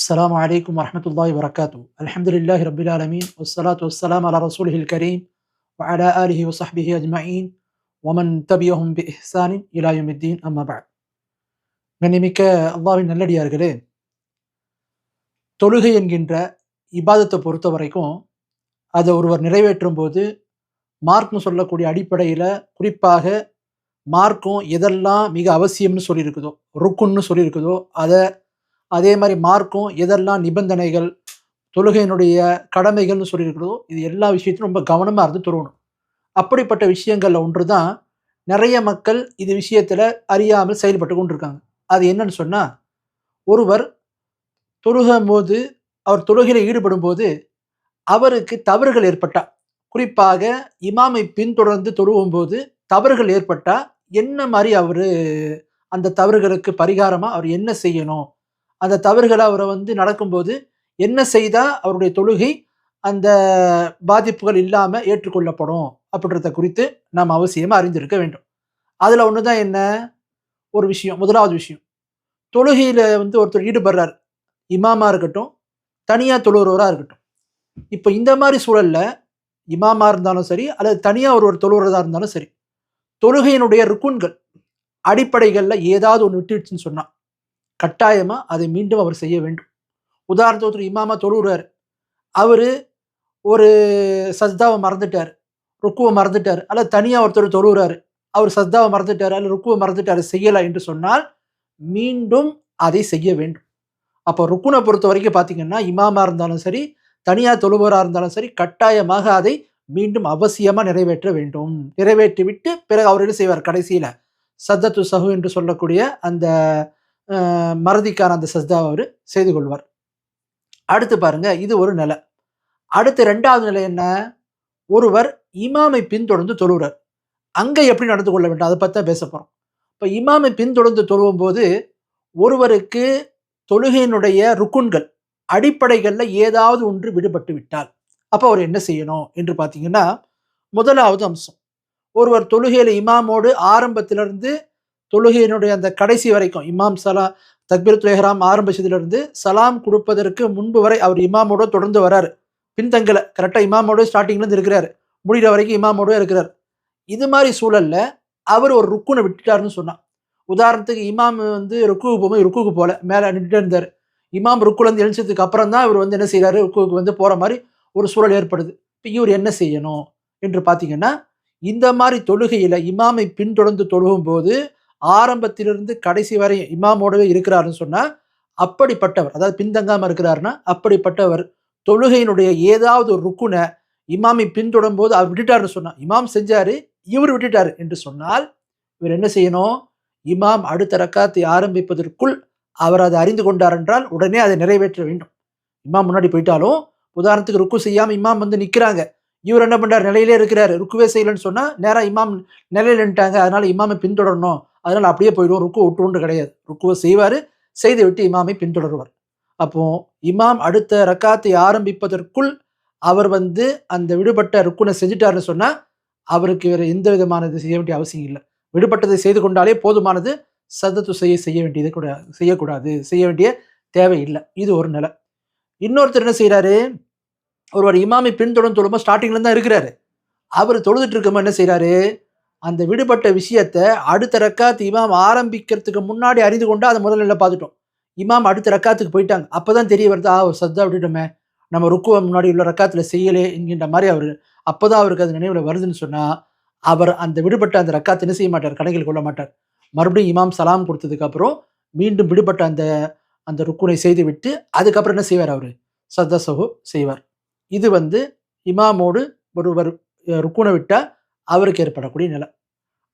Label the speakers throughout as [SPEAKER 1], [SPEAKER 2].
[SPEAKER 1] السلام عليكم ورحمة الله وبركاته. الحمد لله رب العالمين والصلاة والسلام على رسوله الكريم وعلى آله وصحبه أجمعين ومن تبعهم بإحسان إلى يوم الدين أما بعد. கண்ணியமிக்க அல்லாஹ்வின் நல்லடியார்களே, தொழுகை என்கின்ற இபாதத்தை பொறுத்த வரைக்கும் அதை ஒருவர் நிறைவேற்றும் போது மார்க்கம் சொல்லக்கூடிய அடிப்படையில் குறிப்பாக மார்க்கம் எதெல்லாம் மிக அவசியம்னு சொல்லியிருக்குதோ, ருக்குன்னு சொல்லியிருக்குதோ அதை, அதே மாதிரி மார்க்கம் எதெல்லாம் நிபந்தனைகள், தொழுகையினுடைய கடமைகள்னு சொல்லியிருக்கிறதோ, இது எல்லா விஷயத்திலும் ரொம்ப கவனமாக இருந்து தொழுகணும். அப்படிப்பட்ட விஷயங்கள்ல ஒன்று தான் நிறைய மக்கள் இது விஷயத்தில் அறியாமல் செயல்பட்டு கொண்டிருக்காங்க. அது என்னன்னு சொன்னால், ஒருவர் தொழுகும் போது, அவர் தொழுகையில் ஈடுபடும் போது அவருக்கு தவறுகள் ஏற்பட்டா, குறிப்பாக இமாமை பின்தொடர்ந்து தொழுவும் போது தவறுகள் ஏற்பட்டா என்ன மாதிரி அவர் அந்த தவறுகளுக்கு பரிகாரமாக அவர் என்ன செய்யணும், அந்த தவறுகளை அவரை நடக்கும்போது என்ன செய்தா அவருடைய தொழுகை அந்த பாதிப்புகள் இல்லாம ஏற்றுக்கொள்ளப்படும் அப்படின்றத குறித்து நாம் அவசியமா அறிந்திருக்க வேண்டும். அதுல ஒண்ணுதான் என்ன, ஒரு விஷயம், முதலாவது விஷயம், தொழுகையில ஒருத்தர் ஈடுபடுறார், இமாமா இருக்கட்டும், தனியா தொழுகிறவரா இருக்கட்டும். இப்ப இந்த மாதிரி சூழல்ல இமாமா இருந்தாலும் சரி, அல்லது தனியா ஒருவர் தொழுகிறதா இருந்தாலும் சரி, தொழுகையினுடைய ருக்குன்கள், அடிப்படைகள்ல ஏதாவது ஒன்று விட்டுடுச்சுன்னு சொன்னா கட்டாயமா அதை மீண்டும் அவர் செய்ய வேண்டும். உதாரணத்துக்கு ஒருத்தர் இமாமா தொழுகிறார், அவரு ஒரு சஜ்தாவை மறந்துட்டார், ருக்குவை மறந்துட்டார், அல்லது தனியா ஒருத்தர் தொழுகிறாரு, அவர் சஜ்தாவை மறந்துட்டார் அல்லது ருக்குவை மறந்துட்டாரு, செய்யல என்று சொன்னால் மீண்டும் அதை செய்ய வேண்டும். அப்போ ருக்குனை பொறுத்த வரைக்கும் பார்த்தீங்கன்னா, இமாமா இருந்தாலும் சரி, தனியா தொழுபவராக இருந்தாலும் சரி, கட்டாயமாக அதை மீண்டும் அவசியமா நிறைவேற்ற வேண்டும். நிறைவேற்றி விட்டு பிறகு அவர் என்ன செய்வார், கடைசியில சத்தத்து சஹு என்று சொல்லக்கூடிய அந்த மறதிக்கான அந்த சஜ்தாவை அவர் செய்து கொள்வார். அடுத்து பாருங்க, இது ஒரு நிலை. அடுத்து இரண்டாவது நிலை என்ன, ஒருவர் இமாமை பின்தொடர்ந்து தொழுகிறார், அங்க எப்படி நடந்து கொள்ள வேண்டும் அதை பத்தி தான் பேச போறோம். இப்ப இமாமை பின்தொடர்ந்து தொழுவும் போது ஒருவருக்கு தொழுகையினுடைய ருக்குன்கள், அடிப்படைகள்ல ஏதாவது ஒன்று விடுபட்டு விட்டால் அப்ப அவர் என்ன செய்யணும் என்று பார்த்தீங்கன்னா, முதலாவது அம்சம், ஒருவர் தொழுகையில இமாமோடு ஆரம்பத்திலிருந்து தொழுகையினுடைய அந்த கடைசி வரைக்கும், இமாம் தக்பீரத்துல் இஹ்ராம் ஆரம்பிச்சதிலிருந்து சலாம் கொடுப்பதற்கு முன்பு வரை அவர் இமாமோட தொடர்ந்து வராரு, பின்தங்கல, கரெக்டா இமாமோட ஸ்டார்டிங்ல இருந்து இருக்கிறாரு, முடிகிற வரைக்கும் இமாமோட இருக்கிறார். இது மாதிரி சூழல்ல அவர் ஒரு ருக்குனை விட்டுட்டாருன்னு சொன்னா, உதாரணத்துக்கு இமாம் ருக்குக்கு போகும்போது ருக்குக்கு போல, மேல நின்றுட்டு இருந்தாரு, இமாம் ருக்குல இருந்து எழுந்ததுக்கு அப்புறம் தான் இவர் என்ன செய்யறாரு, ருக்குக்கு போற மாதிரி ஒரு சூழல் ஏற்படுது. இப்போ இவர் என்ன செய்யணும் என்று பார்த்தீங்கன்னா, இந்த மாதிரி தொழுகையில இமாமை பின்தொடர்ந்து தொழுகும் போது ஆரம்பத்திலிருந்து கடைசி வரை இமாமோடவே இருக்கிறாருன்னு சொன்னா, அப்படிப்பட்டவர், அதாவது பின்தங்காம இருக்கிறாருன்னா அப்படிப்பட்டவர் தொழுகையினுடைய ஏதாவது ஒரு ருக்குனை இமாமை பின்தொடரும் போது அவர் விட்டுட்டாருன்னு சொன்னா, இமாம் செஞ்சாரு இவர் விட்டுட்டாரு என்று சொன்னால் இவர் என்ன செய்யணும், இமாம் அடுத்த ரக்காத்தை ஆரம்பிப்பதற்குள் அவர் அதை அறிந்து கொண்டார் என்றால் உடனே அதை நிறைவேற்ற வேண்டும். இமாம் முன்னாடி போயிட்டாலும், உதாரணத்துக்கு ருக்கு செய்யாம இமாம் நிக்கிறாங்க, இவர் என்ன பண்றாரு, நிலையிலே இருக்கிறாரு, ருக்குவே செய்யலன்னு சொன்னா நேரா இமாம் நிலையில நின்ட்டாங்க, அதனால இமாமை பின்தொடரணும், அதனால அப்படியே போயிடுவோம், ருக்கு விட்டுன்னு கிடையாது, ருக்குவை செய்வாரு, செய்து விட்டு இமாமை பின்தொடருவார். அப்போ இமாம் அடுத்த ரக்காத்தை ஆரம்பிப்பதற்குள் அவர் அந்த விடுபட்ட ருக்குனை செஞ்சுட்டாருன்னு சொன்னா அவருக்கு வேற எந்த விதமான இது செய்ய வேண்டிய அவசியம் இல்லை. விடுபட்டதை செய்து கொண்டாலே போதுமானது, சதத்து செய்ய வேண்டியது கூட செய்யக்கூடாது, செய்ய வேண்டிய தேவை இல்லை. இது ஒரு நிலை. இன்னொருத்தர் என்ன செய்யறாரு, ஒருவர் இமாமை பின்தொடர்ந்து தொழும்போது ஸ்டார்டிங்ல தான் இருக்கிறாரு, அவர் தொழுதுட்டு இருக்கும்போது என்ன செய்யறாரு, அந்த விடுபட்ட விஷயத்தை அடுத்த ரக்காத்து இமாம் ஆரம்பிக்கிறதுக்கு முன்னாடி அறிந்து கொண்டா அதை முதல்ல பார்த்துட்டோம், இமாம் அடுத்த ரக்காத்துக்கு போயிட்டாங்க, அப்பதான் தெரிய வருது, ஒரு சத்தா விட்டுட்டோமே, நம்ம ருக்குவை முன்னாடி உள்ள ரக்காத்துல செய்யலே என்கின்ற மாதிரி அப்பதான் அவருக்கு அது நினைவுல வருதுன்னு சொன்னா, அவர் அந்த விடுபட்ட அந்த ரக்காத்தை என்ன செய்ய மாட்டார், கணக்கில் கொள்ள மாட்டார். மறுபடியும் இமாம் சலாம் கொடுத்ததுக்கு அப்புறம் மீண்டும் விடுபட்ட அந்த அந்த ருக்குனை செய்து விட்டு அதுக்கப்புறம் என்ன செய்வார், அவரு சத்தா சஹு செய்வார். இது இமாமோடு ஒருவர் ருக்குனை விட்டா அவருக்கு ஏற்படக்கூடிய நிலை.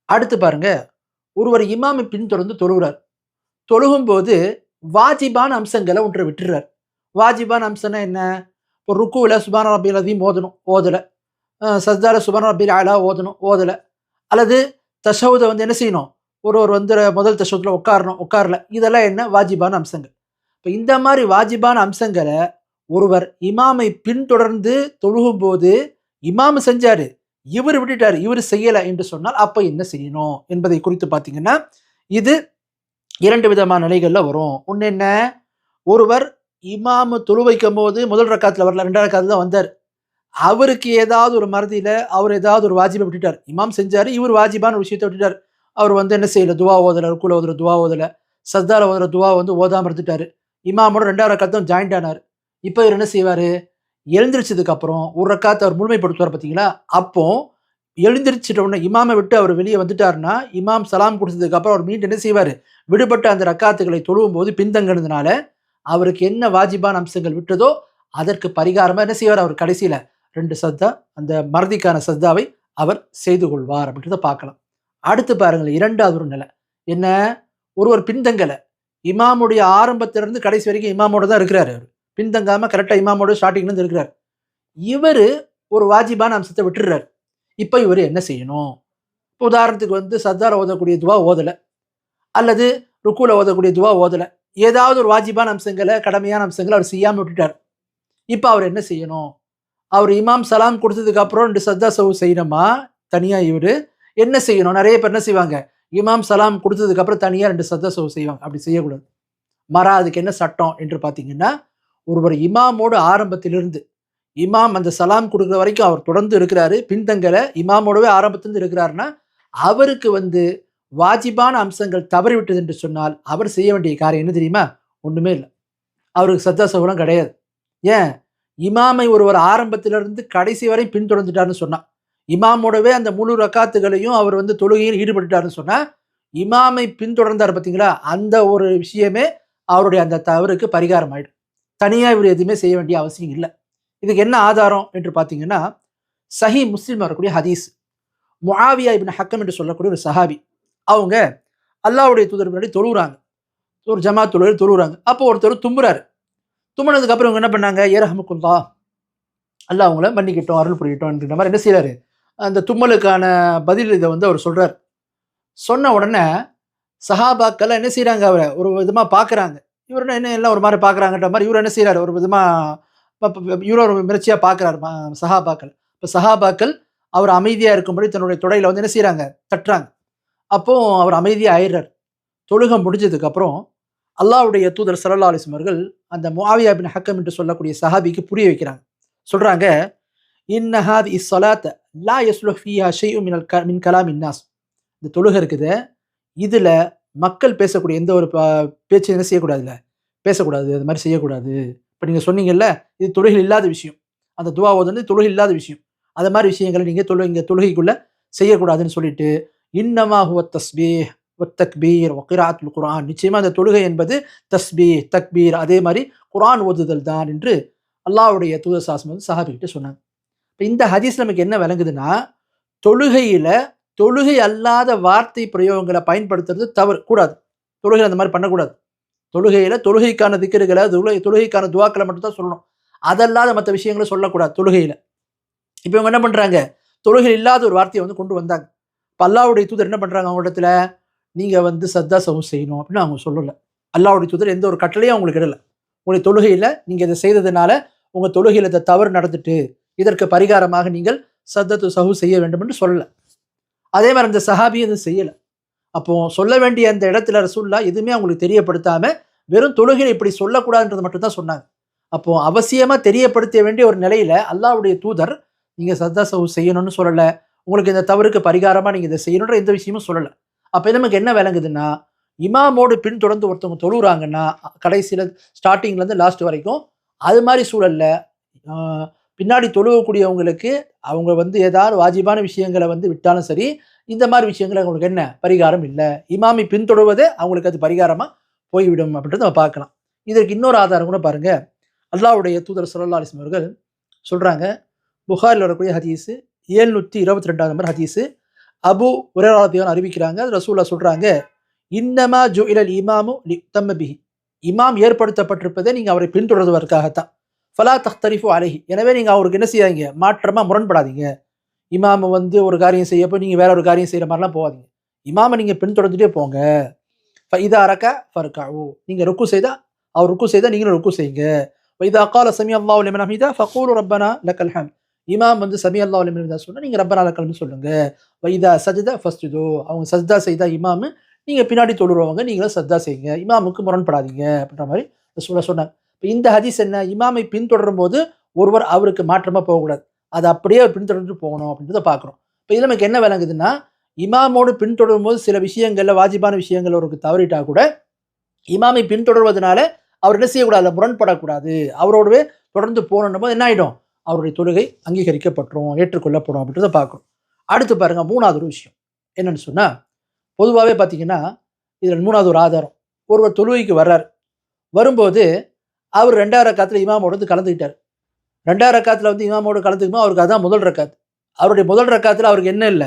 [SPEAKER 1] அடுத்து பாருங்க, ஒருவர் இமாமை பின்தொடர்ந்து தொழுகிறார், தொழுகும்போது வாஜிபான அம்சங்களை ஒன்றை விட்டுறார். வாஜிபான அம்சம்னா என்ன, ஒரு ருக்குவில் சுபான ரப்பில் அஸீம் ஓதணும், ஓதலை, சஜ்தால சுபான ரப்பில் அலா ஓதணும், ஓதலை, அல்லது தஷவுதை என்ன செய்யணும், ஒருவர் முதல் தஷவுத்தில் உட்காரணும், உட்காரல, இதெல்லாம் என்ன வாஜிபான அம்சங்கள். இப்போ இந்த மாதிரி வாஜிபான அம்சங்களை ஒருவர் இமாமை பின்தொடர்ந்து தொழுகும் போது இமாம் செஞ்சாரு, இவர் விட்டுட்டாரு, இவர் செய்யலை என்று சொன்னால் அப்ப என்ன செய்யணும் என்பதை குறித்து பார்த்தீங்கன்னா, இது இரண்டு விதமான நிலைகள்ல வரும். ஒன்று என்ன, ஒருவர் இமாம் தொழு வைக்கும்போது முதல் ரக்காத்துல வரல, 2வது ரக்காத்துல தான் வந்தாரு. அவருக்கு ஏதாவது ஒரு மறதியில அவர் ஏதாவது ஒரு வாஜிப விட்டுட்டார். இமாம் செஞ்சாரு. இவர் வாஜிபான விஷயத்த விட்டுட்டார். அவர் வந்து என்ன செய்யல, துவா ஓதல, ருக்குல ஓதுற துவா ஓதல. சஜ்தால ஓதுற துவா வந்து ஓதாம இருந்துட்டாரு. இமாமோட 2வது ரக்காத் தான் ஜாயிண்ட் ஆனாரு. இப்ப இவரு என்ன செய்வாரு? எழுந்திரிச்சதுக்கு அப்புறம் ஒரு ரக்காத்த அவர் முழுமைப்படுத்துவார் பார்த்தீங்களா? அப்போ எழுந்திரிச்சிட்ட உடனே இமாம விட்டு அவர் வெளிய வந்துட்டாருன்னா, இமாம் சலாம் குடுத்ததுக்கு அப்புறம் அவர் மீண்டும் என்ன செய்வாரு? விடுபட்ட அந்த ரக்காத்துகளை தொழுவும்போது பின்தங்கினதுனால, அவருக்கு என்ன வாஜிபான அம்சங்கள் விட்டதோ, அதற்கு பரிகாரமா என்ன செய்வார்? அவர் கடைசியில 2 சஜ்தா அந்த மறதிக்கான சஜ்தாவை அவர் செய்து கொள்வார் அப்படின்றத பார்க்கலாம். அடுத்து பாருங்களேன் 2வது ஒரு நிலை. என்ன? ஒருவர் பின்தங்கல. இமாமுடைய ஆரம்பத்திலிருந்து கடைசி வரைக்கும் இமாமோட தான் இருக்கிறாரு அவரு. பின்தங்காம கரெக்ட்டா இமாமோட ஸ்டார்ட்டிங்ல இருந்து இருக்கிறாரு. இவரு ஒரு வாஜிபான அம்சத்த விட்டுர்றாரு. இப்ப இவரு என்ன செய்யணும்? இப்ப உதாரணத்துக்கு வந்து சஜ்தால ஓதக்கூடிய துவா ஓதல. அல்லது ருக்கூல ஓதக்கூடிய துவா ஓதல. ஏதாவது ஒரு வாஜிபான அம்சங்கள, கடமையான அம்சங்கள அவர் செய்யாம விட்டுட்டார். இப்ப அவர் என்ன செய்யணும்? அவரு இமாம் சலாம் குடுத்ததுக்கு அப்புறம் 2 சஜ்தா சஹூ செய்யணுமா? தனியா இவரு என்ன செய்யணும்? நெறைய பேர் என்ன செய்வாங்க? இமாம் சலாம் குடுத்ததுக்கு அப்புறம் தனியா 2 சஜ்தா சஹூ செய்வாங்க. அப்படி செய்யக்கூடாது. மாறா அதுக்கு என்ன சட்டம் என்று பார்த்தீங்கன்னா, ஒருவர் இமாமோடு ஆரம்பத்திலிருந்து இமாம் அந்த சலாம் குடுக்குற வரைக்கும் அவர் தொடர்ந்து இருக்கிறாரு. பின்தங்கல. இமாமோடவே ஆரம்பத்திலிருந்து இருக்கிறாருன்னா, அவருக்கு வந்து வாஜிபான அம்சங்கள் தவறிவிட்டது என்று சொன்னால், அவர் செய்ய வேண்டிய காரியம் என்ன தெரியுமா? ஒண்ணுமே இல்ல. அவருக்கு சஜ்தா சஹூலாம் கிடையாது. ஏன்? இமாமை ஒருவர் ஆரம்பத்திலிருந்து கடைசி வரை பின்தொடர்ந்துட்டார்ன்னு சொன்னா, இமாமோடவே அந்த முழு ரக்காத்துகளையும் அவர் வந்து தொழுகையில் ஈடுபட்டுட்டார்ன்னு சொன்னா, இமாமை பின்தொடர்ந்தார் பார்த்தீங்களா? அந்த ஒரு விஷயமே அவருடைய அந்த தவறுக்கு பரிகாரம் ஆயிடும். தனியா இவரு எதுவுமே செய்ய வேண்டிய அவசியம் இல்ல. இதுக்கு என்ன ஆதாரம் என்று பார்த்தீங்கன்னா, சஹீஹ் முஸ்லிம்ல வரக்கூடிய ஹதீஸ். முஆவியா இப்னு ஹக்கம் என்று சொல்லக்கூடிய ஒரு சஹாபி. அவங்க அல்லாஹ்வுடைய தூதர் முன்னாடி தொழுவுறாங்க. ஒரு ஜமாத் தொழுகையில தொழுவுறாங்க. அப்போ ஒருத்தர் தும்புறாரு. தும்முனதுக்கு அப்புறம் இவங்க என்ன பண்ணாங்க? யர்ஹமுக்குல்லாஹ், அல்லாஹ் உங்கள மன்னிக்கட்டும், அருள் புரியட்டும்ன்ற மாரி என்ன செய்றாரு? அந்த தும்மலுக்கான பதில் இத வந்து அவர் சொல்றாரு. சொன்ன உடனே சஹாபாக்கள் என்ன செய்றாங்க? அவர ஒரு விதமா பார்க்குறாங்க. இவரு என்ன எல்லாம் ஒரு மாரி பார்க்குறாங்கன்ற மாரி இவரு என்ன செய்றாரு? ஒரு விதமா இவரும் ஒரு மிரட்சியா பார்க்குறாரு சஹாபாக்கள். இப்ப சஹாபாக்கள் அவர் அமைதியா இருக்கும்படி தன்னுடைய தொடையில வந்து என்ன செய்றாங்க? தட்டுறாங்க. அப்போ அவர் அமைதியா ஆயிடுறாரு. தொழுகை முடிஞ்சதுக்கு அப்புறம் அல்லாஹ்வுடைய தூதர் ஸல்லல்லாஹு அலைஹி வஸல்லம் அவர்கள் அந்த முஆவியா பின் ஹக்கம் என்று சொல்லக்கூடிய சஹாபிக்கு புரிய வைக்கிறாங்க. சொல்றாங்க, "இன்ன ஹாதிஹி ஸலாத்த லா யஸ்லுஹ் ஃபீஹா ஷைஉன் மின் கலாமின் நாஸ்." இந்த தொழுகை இருக்குதே, இதுல மக்கள் பேசக்கூடிய எந்த ஒரு பேச்சு என்ன செய்யக்கூடாதுல்ல, பேசக்கூடாது. அது மாரி செய்யக்கூடாது. இப்ப நீங்க சொன்னீங்கல்ல, இது தொழுகையில் இல்லாத விஷயம். அந்த துவா ஓதுனது தொழுகையில் இல்லாத விஷயம். அது மாரி விஷயங்கள நீங்க இங்க தொழுகைக்குள்ள செய்யக்கூடாதுன்னு சொல்லிட்டு, "இன்னமா ஹுவ தஸ்பீஹ் வத்தக்பீர் வகிராஅத்துல் குர்ஆன்." நிச்சயமா அந்த தொழுகை என்பது தஸ்பீஹ், தக்பீர் அதே மாரி குர்ஆன் ஓதுதல் தான் என்று அல்லாஹ்வுடைய தூதர் ஸல்லல்லாஹு அலைஹி வஸல்லம் சஹாபிகிட்ட சொன்னாங்க. இப்ப இந்த ஹதீஸ் நமக்கு என்ன விளங்குதுன்னா, தொழுகையில தொழுகை அல்லாத வார்த்தை பிரயோகங்கள பயன்படுத்துறது தவறு. கூடாது. தொழுகையில அந்த மாரி பண்ணக்கூடாது. தொழுகையில தொழுகைக்கான திக்ருகள, தொழுகைக்கான துஆக்கள மட்டும் தான் சொல்லணும். அதல்லாத மத்த விஷயங்கள சொல்லக்கூடாது தொழுகையில. இப்ப இவங்க என்ன பண்றாங்க? தொழுகையில் இல்லாத ஒரு வார்த்தைய வந்து கொண்டு வந்தாங்க. இப்ப அல்லாஹ்வுடைய தூதர் என்ன பண்றாங்க அவங்க இடத்துல? நீங்க வந்து சத்தா சஹூ செய்யணும் அப்படின்னு அவங்க சொல்லல. அல்லாஹ்வுடைய தூதர் எந்த ஒரு கட்டளையும் அவங்களுக்கு இடல. உங்களுடைய தொழுகையில நீங்க இத செய்ததுனால, உங்க தொழுகையில இந்த தவறு நடந்துட்டு, இதற்கு பரிகாரமாக நீங்கள் சத்தத்து சஹூ செய்ய வேண்டும் என்று சொல்லல. அதே மாரி அந்த சஹாபி எதுவும் செய்யல. அப்போ சொல்ல வேண்டிய அந்த இடத்துல ரசூலுல்லாஹ் எதுவுமே அவங்களுக்கு தெரியப்படுத்தாம, வெறும் தொழுகையில இப்படி சொல்லக்கூடாதுன்றத மட்டும் தான் சொன்னாங்க. அப்போ அவசியமா தெரியப்படுத்த வேண்டிய ஒரு நிலையில அல்லாஹ்வுடைய தூதர், நீங்க சஜ்தா சஹூ செய்யணும்னு சொல்லல. உங்களுக்கு இந்த தவறுக்கு பரிகாரமா நீங்க இத செய்யணும்ன்ற எந்த விஷயமும் சொல்லல. அப்ப நமக்கு என்ன விளங்குதுன்னா, இமாமோடு பின்தொடர்ந்து ஒருத்தவங்க தொழுவுறாங்கன்னா, கடைசியில ஸ்டார்ட்டிங்ல இருந்து லாஸ்ட் வரைக்கும், அது மாரி சூழல்ல ஆ பின்னாடி தொழுவக்கூடியவங்களுக்கு அவங்க வந்து ஏதாவது வாஜிபான விஷயங்கள வந்து விட்டாலும் சரி, இந்த மாரி விஷயங்கள் அவங்களுக்கு என்ன பரிகாரம் இல்ல. இமாமை பின்தொடர்வதே அவங்களுக்கு அது பரிகாரமா போய்விடும் அப்படின்றத நம்ம பார்க்கலாம். இதற்கு இன்னொரு ஆதாரம் கூட பாருங்க. அல்லாஹ்வுடைய தூதர் ஸல்லல்லாஹு அலைஹி வஸல்லம் அவர்கள் சொல்றாங்க, புகாரில வரக்கூடிய ஹதீஸ் 722வது நம்பர் ஹதீஸ். அபூ ஹுரைரா ரலியல்லாஹு அறிவிக்கிறாங்க. ரசூலுல்லாஹ் சொல்றாங்க, "இன்னமா ஜுஇலல் இமாமு லியுத்தம்ம பிஹி." இமாம் ஏற்படுத்தப்பட்டிருப்பதே நீங்க அவரை பின்தொடர்வதற்காகத்தான். ஃபலா தக்தரிஃபு அலைஹி. எனவே நீங்க அவருக்கு என்ன செய்யாதீங்க? மாற்றமா முரண்படாதீங்க. இமாம வந்து ஒரு காரியம் செய்யப்போ நீங்க வேற ஒரு காரியம் செய்ற மாரிலாம் போகாதீங்க. இமாம நீங்க பின்தொடர்ந்துட்டே போங்க. ஃபஇதா ரகஅ ஃபர்கஉ. நீங்க ருக்கு செய்தா, அவர் ருக்கு செய்தா நீங்களும் ருக்கு செய்யுங்க. வஇதா கால சமி அல்லாஹு லிமன் ஹமீதா ஃபகூலு ரப்பனா லக்கல் ஹம்த். இமாம் வந்து சமி அல்லாஹு லிமன் ஹமீதா சொன்னா நீங்க ரப்பனா லக்கல் ஹம்த் சொல்லுங்க. வஇதா சஜத ஃபஸ்ஜுது. அவங்க சஜ்தா செய்தா இமாமு, நீங்க பின்னாடி தொழுறவங்க நீங்களும் சஜ்தா செய்யுங்க. இமாமுக்கு முரண்படாதீங்க அப்படின்ற மாரி ரசூலுல்லாஹ் சொன்னாங்க. இப்ப இந்த ஹதீஸ் என்ன? இமாமை பின்தொடரும் போது ஒருவர் அவருக்கு மாற்றமா போகக்கூடாது. அது அப்படியே பின்தொடர்ந்து போகணும் அப்படின்றத பார்க்குறோம். இப்ப இதுல நமக்கு என்ன விளங்குதுன்னா, இமாமோடு பின்தொடரும்போது சில விஷயங்கள்ல வாஜிபான விஷயங்கள் அவருக்கு தவறிட்டா கூட, இமாமை பின்தொடர்வதனால அவர் என்ன செய்யக்கூடாது? அதுல முரண்படக்கூடாது. அவரோடவே தொடர்ந்து போகணுன்னும் போது என்ன ஆயிடும்? அவருடைய தொழுகை அங்கீகரிக்கப்பட்டுரும், ஏற்றுக்கொள்ளப்படும் அப்படின்றத பார்க்கிறோம். அடுத்து பாருங்க 3வது ஒரு விஷயம். என்னன்னு சொன்னா, பொதுவாவே பார்த்தீங்கன்னா, இதுல 3வது ஒரு ஆதாரம். ஒருவர் தொழுகைக்கு வர்றாரு. வரும்போது அவர் 2வது ரக்காத்துல இமாமோட வந்து கலந்துக்கிட்டாரு. 2வது ரக்காத்துல வந்து இமாமோட கலந்துக்கும்போது அவருக்கு அதான் முதல் ரக்காத். அவருடைய முதல் ரக்காத்துல அவருக்கு என்ன இல்ல?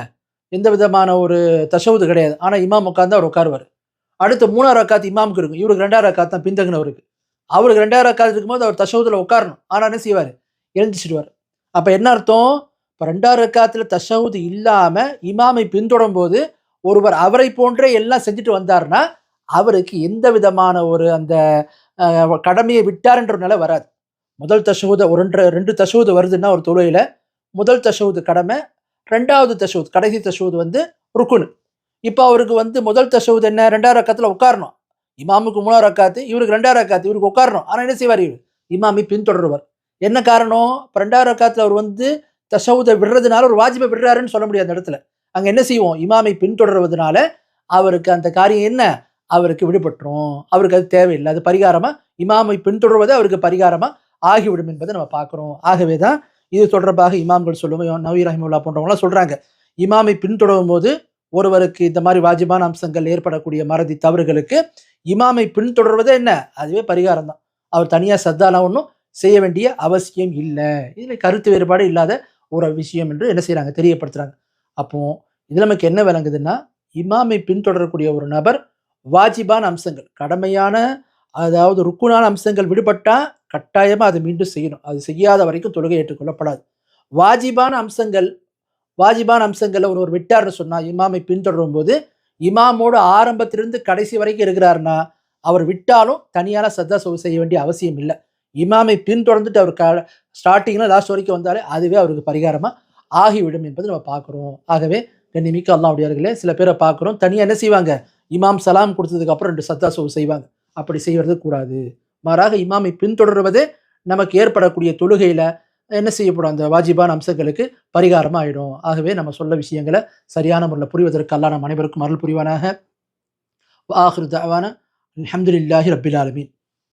[SPEAKER 1] எந்த விதமான ஒரு தஷவுது கிடையாது. ஆனா இமாம் உட்கார்ந்தா அவர் உட்காருவாரு. அடுத்து 3வது ரக்காத் இமாமுக்கு இருக்கும். இவருக்கு 2வது ரக்காத் தான் பின்தங்கினவருக்கு. அவருக்கு 2வது ரக்காத் இருக்கும்போது அவர் தஷவுதுல உட்காரணும். ஆனா என்ன செய்வாரு? எழுந்திரிச்சுடுவாரு. அப்ப என்ன அர்த்தம்? இப்ப 2வது ரக்காத்துல தஷவுது இல்லாம இமாமை பின்தொடரும்போது, ஒருவர் அவரை போன்றே எல்லாம் செஞ்சுட்டு வந்தாருன்னா, அவருக்கு எந்த விதமான ஒரு அந்த கடமையை விட்டார்ன்ற ஒரு நிலை வராது. முதல் தஷஹூத் ஒரு 2 தஷஹூத் வருதுன்னா ஒரு தொழுகையில, முதல் தஷஹூத் கடமை, 2வது தஷஹூத் கடைசி தஷஹூத் வந்து ருக்குன். இப்ப அவருக்கு வந்து முதல் தஷஹூத் என்ன? 2வது ரக்காத்துல உட்காரணும். இமாமுக்கு 3வது ரக்காத்து, இவருக்கு 2வது ரக்காத்து, இவருக்கு உட்காரணும். ஆனா என்ன செய்வாரு இவரு? இமாமை பின்தொடருவார். என்ன காரணம்? இப்ப 2வது ரக்காத்துல அவர் வந்து தஷஹூத விடுறதுனால ஒரு வாஜிப விடுறாருன்னு சொல்ல முடியாது அந்த இடத்துல. அங்க என்ன செய்வோம்? இமாமை பின்தொடர்வதனால அவருக்கு அந்த காரியம் என்ன? அவருக்கு விடுபட்டுரும். அவருக்கு அது தேவையில்ல. அது பரிகாரமா இமாமை பின்தொடர்வது அவருக்கு பரிகாரமா ஆகிவிடும் என்பதை நம்ம பார்க்கிறோம். ஆகவே தான் இது தொடர்பாக இமாம்கள் சொல்லுவாங்க. நவீ ரஹிமஹுல்லாஹ் போன்றவங்கலாம் சொல்றாங்க. இமாமை பின்தொடரும்போது ஒருவருக்கு இந்த மாரி வாஜிபான அம்சங்கள் ஏற்படக்கூடிய மறதி தவறுகளுக்கு இமாமை பின்தொடர்வதே என்ன? அதுவே பரிகாரம் தான். அவர் தனியா சத்தாலாம் ஒண்ணும் செய்ய வேண்டிய அவசியம் இல்ல. இதுல கருத்து வேறுபாடு இல்லாத ஒரு விஷயம் என்று என்ன செய்றாங்க? தெரியப்படுத்துறாங்க. அப்போ இதுல நமக்கு என்ன விளங்குதுன்னா, இமாமை பின்தொடரக்கூடிய ஒரு நபர் வாஜிபான அம்சங்கள், கடமையான அதாவது ருக்குனான அம்சங்கள் விடுபட்டா, கட்டாயமா அத மீண்டும் செய்யணும். அது செய்யாத வரைக்கும் தொழுகை ஏற்றுக்கொள்ளப்படாது. வாஜிபான அம்சங்கள் வாஜிபான அம்சங்கள்ல ஒருவர் விட்டார்ன்னு சொன்னா, இமாமை பின்தொடரும்போது, இமாமோடு ஆரம்பத்திலிருந்து கடைசி வரைக்கும் இருக்கிறார்ன்னா, அவர் விட்டாலும் தனியான சஜ்தா செய்ய வேண்டிய அவசியம் இல்ல. இமாமை பின்தொடர்ந்துட்டு அவர் ஸ்டார்ட்டிங்ல லாஸ்ட் வரைக்கும் வந்தாலே, அதுவே அவருக்கு பரிகாரமா ஆகிவிடும் என்பதை நம்ம பார்க்கிறோம். ஆகவே கண்ணியமிக்க அல்லாஹ்வுடையார்களே, சில பேர பார்க்கிறோம். தனியா என்ன செய்வாங்க? இமாம் சலாம் குடுத்ததுக்கு அப்புறம் 2 சத்தா செய்வாங்க. அப்படி செய்வது கூடாது. மாறாக இமாமை பின்தொடர்வதே நமக்கு ஏற்படக்கூடிய தொழுகையில என்ன செய்யப்படும்? அந்த வாஜிபான அம்சங்களுக்கு பரிகாரமா ஆயிடும். ஆகவே நம்ம சொல்ல விஷயங்கள சரியான முறையில புரிவதற்கு அல்லாஹ் நம் அனைவருக்கும் அருள் புரிவானாக. வ ஆகிரு தஅவானா அல்ஹம்துலில்லாஹி ரப்பில் ஆலமீன்.